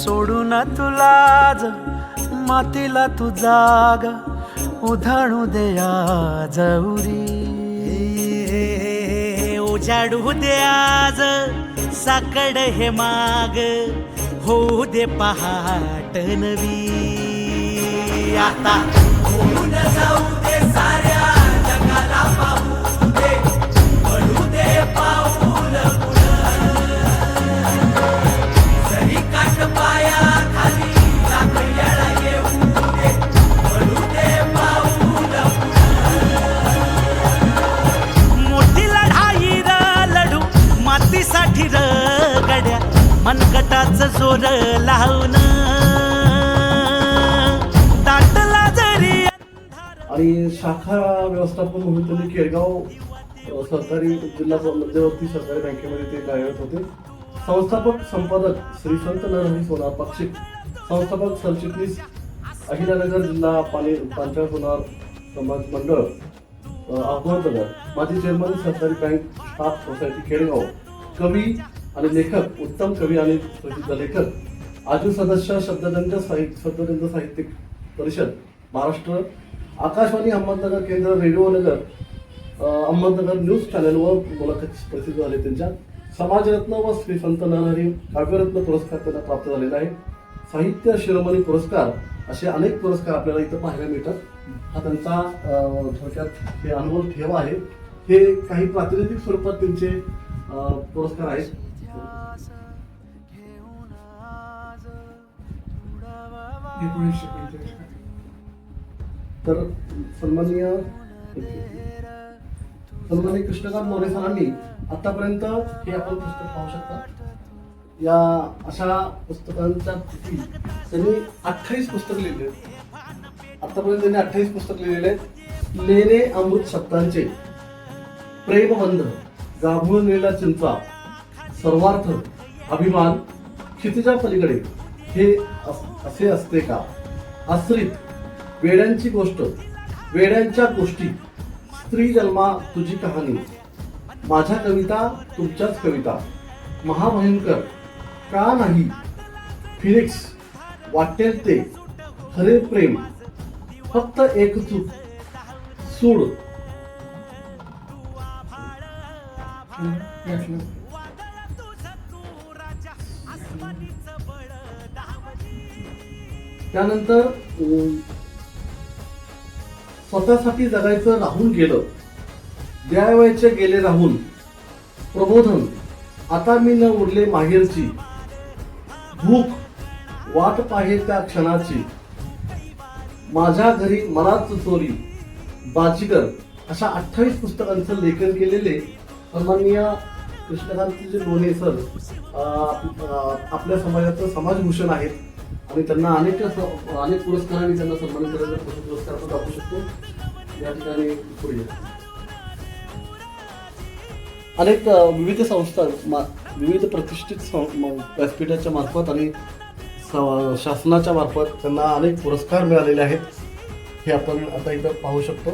सोडून तुलाज मातीला तू जाग उधाणू दे आज उरी उजाडू दे आज साकड हे माग होऊ दे पहाट नवी आता होऊन जाऊ दे साऱ्या जगाला पाहू दे पडू दे पाऊल जरी काट पाया खाली लाख येळा येऊ दे पडू दे पाऊल मोठी लढाई र लढू मातीसाठी र गड्या मनगटाचं जोर लावून दाटला जरी आणि शाखा व्यवस्थापन म्हणून त्यांनी केळगाव सरकारी जिल्हा मध्यवर्ती सरकारी बँकेमध्ये ते कार्यरत होते. संस्थापक संपादक श्री संत नरहरी सोनार पाक्षिक, संस्थापक सरचिटणीस अहिल्यानगर जिल्हा पंचायत सोनार समाज मंडळ अहमदनगर, माजी चेअरमन सरकारी बँक स्टाफ सोसायटी केळगाव, कवी आणि लेखक, उत्तम कवी आणि प्रसिद्ध लेखक, आजू सदस्य शब्दगंध साहित्यिक परिषद महाराष्ट्र, आकाशवाणी अहमदनगर केंद्र, रेडिओ नगर अहमदनगर न्यूज चॅनलवर मुलाखत प्रसिद्ध झाले. त्यांच्या समाजरत्न व श्री संत नरहरी काव्यरत्न पुरस्कार त्यांना प्राप्त झालेला आहे. साहित्य शिरोमणी पुरस्कार असे अनेक पुरस्कार आपल्याला इथं पाहायला मिळतात. हा त्यांचा थोडक्यात हे अनमोल ठेवा आहे. हे काही प्रातिनिधिक स्वरूपात त्यांचे पुरस्कार आहेत. तर सन्माननीय कृष्णकांत मोरे सरांनी आतापर्यंत हे आपण पुस्तक पाहू शकता. या अशा पुस्तकांच्या त्यांनी 28 पुस्तक लिहिले. आतापर्यंत त्यांनी 28 पुस्तक लिहिलेले आहेत. लेणे अमृत शब्दांचे, प्रेमबंध, गाभूळलेला चिंचा, सर्वार्थ, अभिमान, क्षितिजा पलीकडे, हे असे असते का, आश्रित, वेड्यांची गोष्ट, वेड्यांच्या गोष्टी, स्त्री जन्मा तुझी कहाणी, माझ्या कविता तुमच्याच कविता, महाभयंकर, का नाही, फिनिक्स, वाटेल ते, खरे प्रेम, फक्त एक चूक, सूड, त्यानंतर स्वतःसाठी जगायचं राहून गेलं, द्यावयाचे गेले राहून, प्रबोधन, आता मी न उरले माहेरची, भूक, वाट पाहे त्या क्षणाची, माझ्या घरी मलाच चोरी, बाजीगर, अशा 28 पुस्तकांचं लेखन केलेले सन्माननीय कृष्णकांतजी लोणे सर आपल्या समाजाचं समाजभूषण आहेत. आणि त्यांना अनेक पुरस्कारांनी त्यांना सन्मानित करायचा पुरस्कार आपण दाखवू शकतो. या ठिकाणी पुढे अनेक विविध संस्था, विविध प्रतिष्ठित व्यासपीठाच्या मार्फत आणि शासनाच्या मार्फत त्यांना अनेक पुरस्कार मिळालेले आहेत. हे आपण आता इथं पाहू शकतो.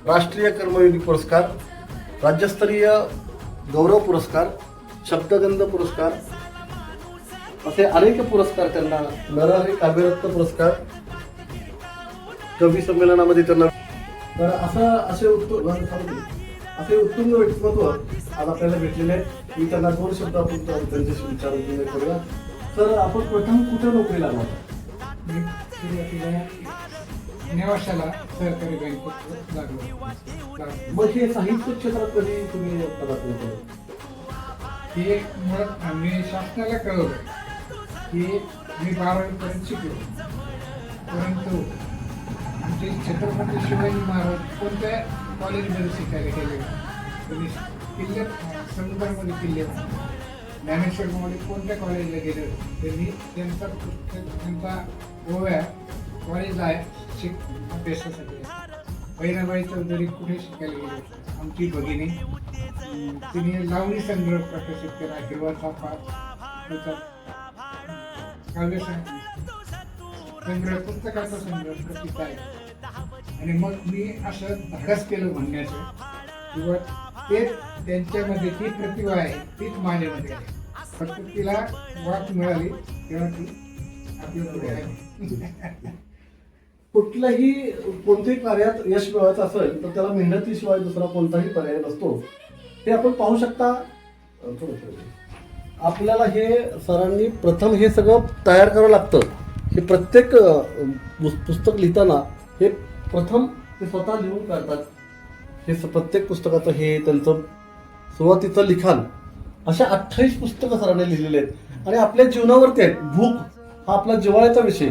राष्ट्रीय कर्मयोगी पुरस्कार, राज्यस्तरीय गौरव पुरस्कार, शब्दगंध पुरस्कार, असे अनेक पुरस्कार त्यांना, नरहरी काव्यरत्न पुरस्कार, कवी संमेलनामध्ये त्यांना, तर असे उत्तुंग व्यक्तिमत्व आज आपल्याला भेटलेले आहे. मी त्यांना 2 शब्द आपण त्यांच्याशी विचारून करूया. तर आपण प्रथम कुठे नोकरी लागला? नेवाशाला सहकारी बँकेत लागलो. मग हे साहित्य क्षेत्रात कधी तुम्ही पदार्पण केलं? हे मुळात आम्ही शासनाला कळवलं की मी 12वीपर्यंत शिकलो, परंतु आमचे छत्रपती शिवाजी महाराज कोणत्या कॉलेजमध्ये शिकायला गेले, त्यांनी किल्ल्यात समुद्रामध्ये किल्ले, ज्ञानेश्वरमध्ये कोणत्या कॉलेजला गेले, त्यांनी त्यांचा गोव्या कॉलेज आहे अभ्यासासाठी. बहिणाबाई चौधरी कुठे शिकायला गेले, आमची भगिनी, तिने लावणी संग्रह प्रकाशित केला, हिरवा चाफा, काव्य संग्रह, पुस्तकाचा संग्रह प्रसिद्ध आहे. आणि मग मी असं धाडस केलं म्हणण्याचं किंवा ते त्यांच्यामध्ये ती प्रतिभा आहे तीच माझ्यामध्ये आहे. फक्त तिला वाट मिळाली तेव्हा ती आपल्या पुढे आली. कुठल्याही कोणत्याही कार्यात यश मिळवायचं असेल तर त्याला मेहनतीशिवाय दुसरा कोणताही पर्याय नसतो. हे आपण पाहू शकता. आपल्याला हे सरांनी प्रथम हे सगळं तयार करावं लागतं. हे प्रत्येक पुस्तक लिहिताना हे प्रथम ते स्वतः लिहून काढतात. हे प्रत्येक पुस्तकाचं हे त्यांचं सुरुवातीचं लिखाण अशा 28 पुस्तकं सरांनी लिहिलेले आहेत आणि आपल्या जीवनावरती आहेत. भूक हा आपला जिव्हाळ्याचा विषय.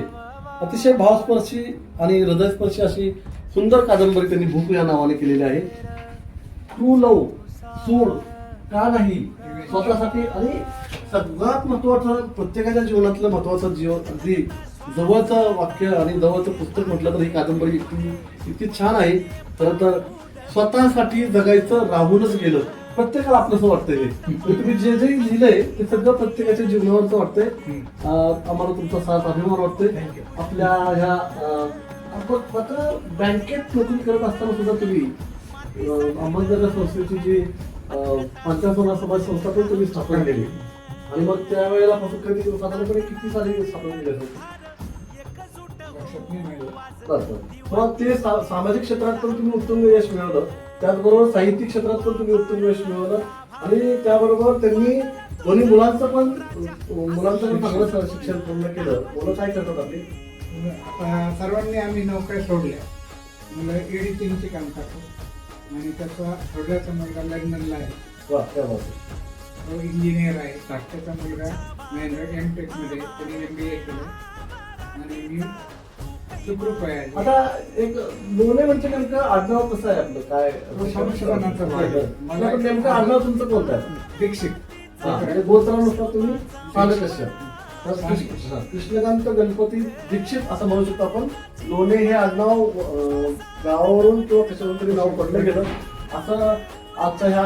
अतिशय भावस्पर्शी आणि हृदयस्पर्शी अशी सुंदर कादंबरी त्यांनी भूक या नावाने केलेली आहे. ट्रू लव, सूड का नाही, स्वतःसाठी आणि सगळ्यात महत्वाचं प्रत्येकाच्या जीवनातलं महत्वाचं अगदी जवळचं वाक्य आणि जवळचं पुस्तक म्हटलं तर ही कादंबरी इतकी छान आहे. तर स्वतःसाठी जगायचं राहूनच गेलं. प्रत्येकाला आपलंच वाटतंय हे. तुम्ही जे जे लिहिलंय ते सगळं प्रत्येकाच्या जीवनावरचं वाटतंय. आम्हाला तुमचा साथ अभिमान वाटतोय. आपल्या ह्या आपण आता बँकेत नोकरी करत असताना सुद्धा तुम्ही अहमदनगर संस्थेची जी पंचायत समाज संस्था पण तुम्ही स्थापन केली आणि मग त्यावेळेला पासून कधी साधारणपणे किती साली स्थापन केली असेल? मग ते सामाजिक क्षेत्रात पण तुम्ही उत्तुंग यश मिळवलं, त्याचबरोबर साहित्यिक क्षेत्रात पण तुम्ही उत्तुंग यश मिळवलं आणि त्याबरोबर त्यांनी दोन्ही मुलांचं पण चांगलं शिक्षण पूर्ण केलं. मुलं काय करतात आपली? आता सर्वांनी आम्ही नोकऱ्या सोडल्या. मुलं एडिटिंगचे काम करतो आणि त्याचा थोड्याचा मुलगा लग्नाला आहे. वा, क्या बात आहे. तो इंजिनियर आहे. त्याचा मुलगा महेंद्र एमटेक मध्ये त्यांनी MBA केलं आणि मी सुखरूप आहे. आता एक लोणे म्हणजे नेमकं आडनाव कसं आहे आपलं? काय संशोधनाचं आहे. मला पण नेमकं आडनाव तुमचं कोणतं आहे? दीक्षित. गोत्रानुसार तुम्ही पालक कशा? कृष्णकांत गणपती दीक्षित असं म्हणू शकतो आपण. लोणे हे आडनाव गावावरून किंवा कशावरून तरी नाव पडलं गेलं असं. आजच्या ह्या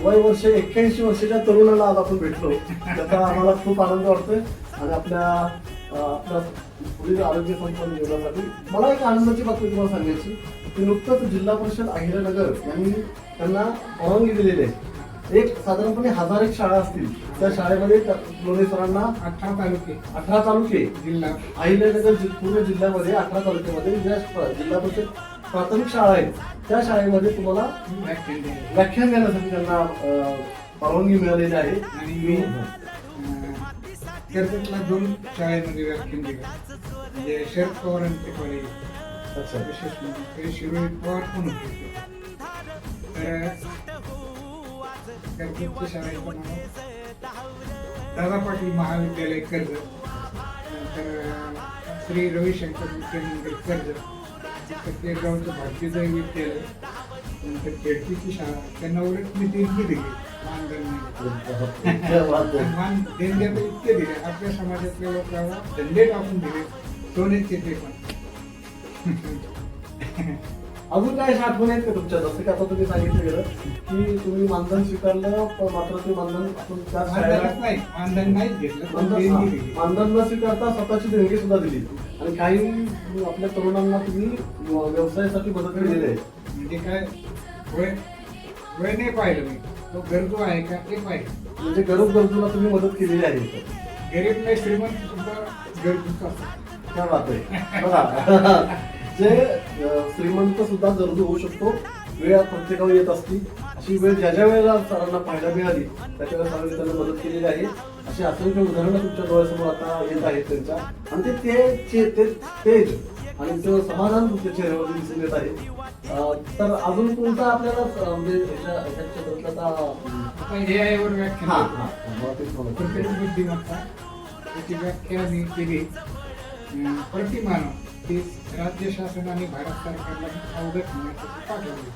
वय वर्ष 81 वर्षाच्या तरुणाला आज आपण भेटलो, त्याचा आम्हाला खूप आनंद वाटतोय. आणि आपल्या पुढील आरोग्य संपन्न जीवनासाठी मला एक आनंदाची बातमी तुम्हाला सांगायची की नुकतंच जिल्हा परिषद अहिल्यानगर यांनी त्यांना परवानगी दिलेली आहे. एक साधारणपणे 1000 शाळा असतील. त्या शाळेमध्ये लोणे सरांना 18 तालुके जिल्हा अहिल्यानगर पूर्ण जिल्ह्यामध्ये 18 तालुक्यामध्ये ज्या जिल्हा परिषद प्राथमिक शाळा आहेत त्या शाळेमध्ये तुम्हाला व्याख्यान देण्यासाठी त्यांना परवानगी मिळालेली आहे. आणि मी कर्जतला 2 शाळेमध्ये व्याख्यान दिलं. म्हणजे शरद पवारांचे कॉलेज. अच्छा. विशेष म्हणजे शिरोळी पवार पण होते. तर कर्जतच्या शाळेचं नाव दादा पाटील महाविद्यालय कर्जत. नंतर श्री रविशंकर विद्यामंदिर कर्जत. केळगावचं भारतीय विद्यालय. नंतर खेडकीची शाळा. त्यांना उलट मी देणगी दिली. मान देणग्या इतके दिले. आपल्या समाजातल्या लोकांना धंदे टाकून दिले. सोन्याचे ते पण. अजून काय अशा आठवण आहेत का तुमच्या? जसं की आता तुम्ही सांगितलं गेलं की तुम्ही मानधन स्वीकारलं पण मात्र ते मानधन आपण त्या शाळेला नाही, मानधन नाहीच घेतलं, पण देणगी दिली. मानधन न स्वीकारता स्वतःची देणगी सुद्धा दिली. आणि काही आपल्या तरुणांना तुम्ही व्यवसायासाठी मदत केलेली आहे. म्हणजे काय वय नाही पाहिलं मी. तो गरजू आहे का ते पाहिलं. म्हणजे गरजूला तुम्ही मदत केलेली आहे. गरीब नाही श्रीमंत सुद्धा गरजूचा असतो. क्या बात आहे. बघा, जे श्रीमंत सुद्धा गरजू होऊ शकतो. वेळ प्रत्येकावर येत असती. अशी वेळ ज्या ज्या वेळेला सरांना पाहायला मिळाली त्याच्या वेळेला सरांनी त्यांना मदत केलेली आहे. अशी असंख्य उदाहरणं तुमच्या डोळ्यासमोर आता येत आहेत त्यांच्या. आणि ते तेज आणि ते समाधान तुमच्या चेहऱ्यावरती दिसून येत आहे. तर अजून कोणता आपल्याला म्हणजे AI वर व्याख्यान कृत्रिम बुद्धिमत्ता त्याची व्याख्या मी केली. प्रतिमानव ती राज्य शासन आणि भारत सरकारला अवगत होण्यासाठी पाठवली.